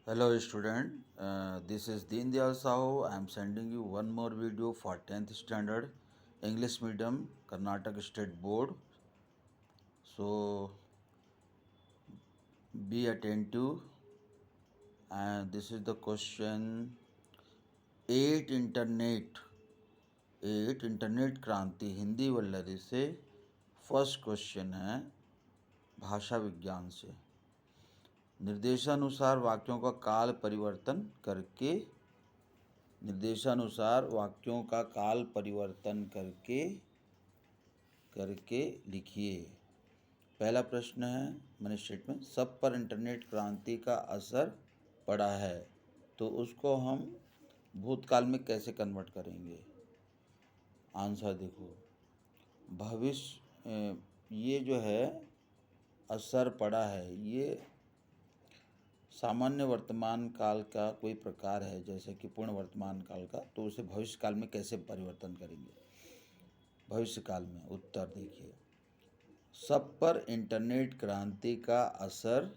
Hello student, this is Deen Dayal Sahu. I am sending you one more video for 10th standard English medium Karnataka State Board. So be attentive, and this is the question 8 internet क्रांति हिंदी वल्लरी से first question है भाषा विज्ञान से। निर्देशानुसार वाक्यों का काल परिवर्तन करके लिखिए। पहला प्रश्न है मैंने स्टेटमेंट सब पर इंटरनेट क्रांति का असर पड़ा है, तो उसको हम भूतकाल में कैसे कन्वर्ट करेंगे। आंसर देखो, भविष्य ये जो है असर पड़ा है, ये सामान्य वर्तमान काल का कोई प्रकार है, जैसे कि पूर्ण वर्तमान काल का, तो उसे भविष्य काल में कैसे परिवर्तन करेंगे। भविष्य काल में उत्तर देखिए, सब पर इंटरनेट क्रांति का असर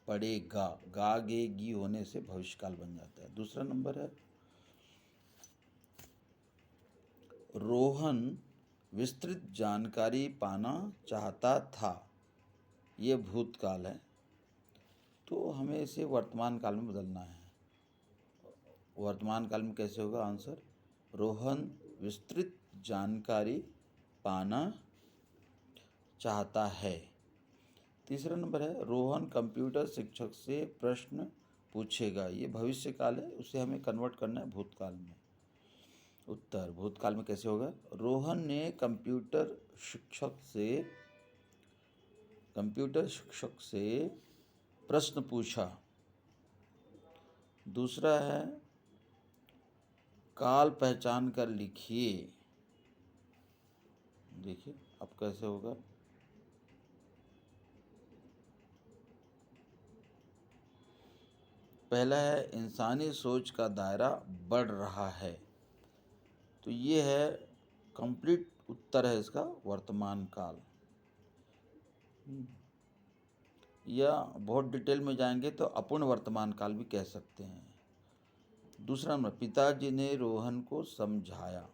पड़ेगा, गा गे गी होने से भविष्य काल बन जाता है। दूसरा नंबर है रोहन विस्तृत जानकारी पाना चाहता था, ये भूतकाल है, तो हमें इसे वर्तमान काल में बदलना है। वर्तमान काल में कैसे होगा। आंसर, रोहन विस्तृत जानकारी पाना चाहता है। तीसरा नंबर है रोहन कंप्यूटर शिक्षक से प्रश्न पूछेगा, ये भविष्य काल है, उसे हमें कन्वर्ट करना है भूतकाल में। उत्तर, भूतकाल में कैसे होगा। रोहन ने कंप्यूटर शिक्षक से प्रश्न पूछा। दूसरा है काल पहचान कर लिखिए। देखिए अब कैसे होगा। पहला है इंसानी सोच का दायरा बढ़ रहा है, तो ये है कंप्लीट उत्तर है इसका वर्तमान काल। या बहुत डिटेल में जाएंगे तो अपूर्ण वर्तमान काल भी कह सकते हैं। दूसरा नंबर, पिताजी ने रोहन को समझाया,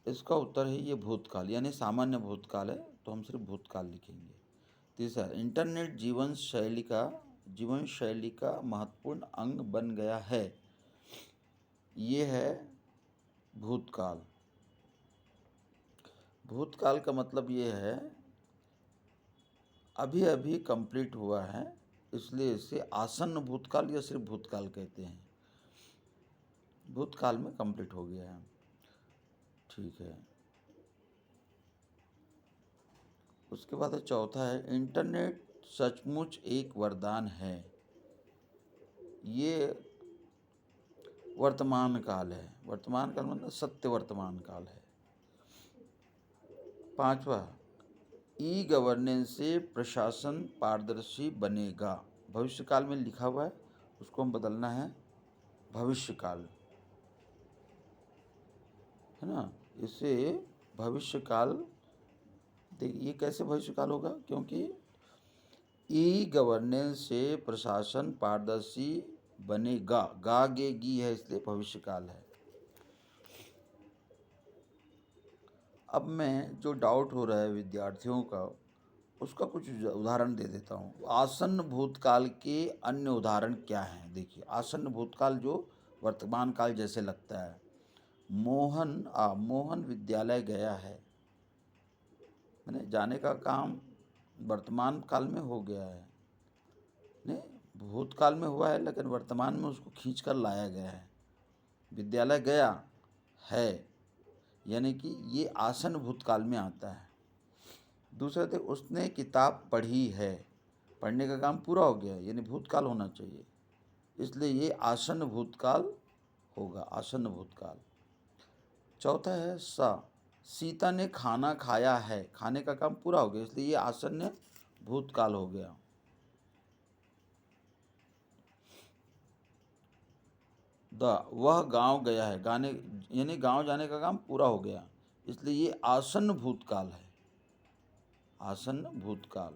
इसका उत्तर है ये भूतकाल, यानी सामान्य भूतकाल है, तो हम सिर्फ भूतकाल लिखेंगे। तीसरा, इंटरनेट जीवन शैली का महत्वपूर्ण अंग बन गया है, ये है भूतकाल। भूतकाल का मतलब ये है अभी अभी कंप्लीट हुआ है, इसलिए इसे आसन्न भूतकाल या सिर्फ भूतकाल कहते हैं। भूतकाल में कंप्लीट हो गया है। ठीक है। उसके बाद चौथा है इंटरनेट सचमुच एक वरदान है, ये वर्तमान काल है। वर्तमान काल मतलब सत्य वर्तमान काल है। पांचवा, ई गवर्नेंस से प्रशासन पारदर्शी बनेगा, भविष्य काल में लिखा हुआ है, उसको हम बदलना है भविष्य काल, है ना। इसे भविष्य काल, ये कैसे भविष्य काल होगा, क्योंकि ई गवर्नेंस से प्रशासन पारदर्शी बनेगा, गा गे गी है, इसलिए भविष्य काल है। अब मैं जो डाउट हो रहा है विद्यार्थियों का, उसका कुछ उदाहरण दे देता हूँ। आसन्न भूतकाल के अन्य उदाहरण क्या हैं। देखिए, आसन्न भूतकाल जो वर्तमान काल जैसे लगता है। मोहन विद्यालय गया है, मैंने जाने का काम वर्तमान काल में हो गया है, नहीं भूतकाल में हुआ है, लेकिन वर्तमान में उसको खींच कर लाया गया है। विद्यालय गया है, यानी कि ये आसन्न भूतकाल में आता है। दूसरा थे उसने किताब पढ़ी है, पढ़ने का काम पूरा हो गया है, यानी भूतकाल होना चाहिए, इसलिए ये आसन्न भूतकाल होगा, आसन्न भूतकाल। चौथा है सीता ने खाना खाया है, खाने का काम पूरा हो गया, इसलिए ये आसन्न भूतकाल हो गया। वह गांव गया है, गाने यानी गांव जाने का काम पूरा हो गया, इसलिए ये आसन्न भूतकाल है, आसन्न भूतकाल।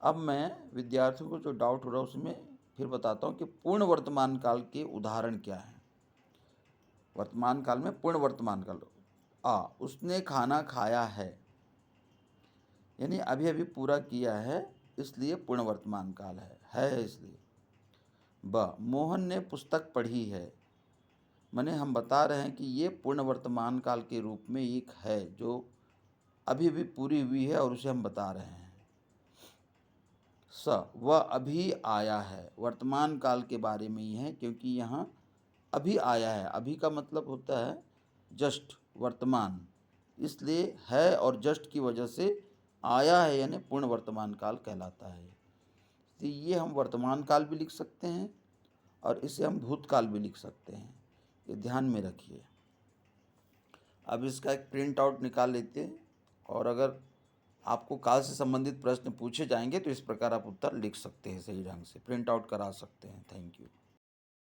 अब मैं विद्यार्थियों को जो डाउट हो रहा है उसमें फिर बताता हूँ कि पूर्ण वर्तमान काल के उदाहरण क्या हैं। वर्तमान काल में पूर्ण वर्तमान काल, उसने खाना खाया है, यानी अभी अभी पूरा किया है, इसलिए पूर्ण वर्तमान काल है इसलिए। मोहन ने पुस्तक पढ़ी है, माने हम बता रहे हैं कि ये पूर्ण वर्तमान काल के रूप में एक है जो अभी भी पूरी हुई है और उसे हम बता रहे हैं। वह अभी आया है, वर्तमान काल के बारे में ही है, क्योंकि यहाँ अभी आया है, अभी का मतलब होता है जस्ट, वर्तमान, इसलिए है और जस्ट की वजह से आया है, यानी पूर्ण वर्तमान काल कहलाता है। तो ये हम वर्तमान काल भी लिख सकते हैं और इसे हम भूतकाल भी लिख सकते हैं, ये ध्यान में रखिए। अब इसका एक प्रिंट आउट निकाल लेते हैं, और अगर आपको काल से संबंधित प्रश्न पूछे जाएंगे तो इस प्रकार आप उत्तर लिख सकते हैं, सही ढंग से प्रिंट आउट करा सकते हैं। Thank you.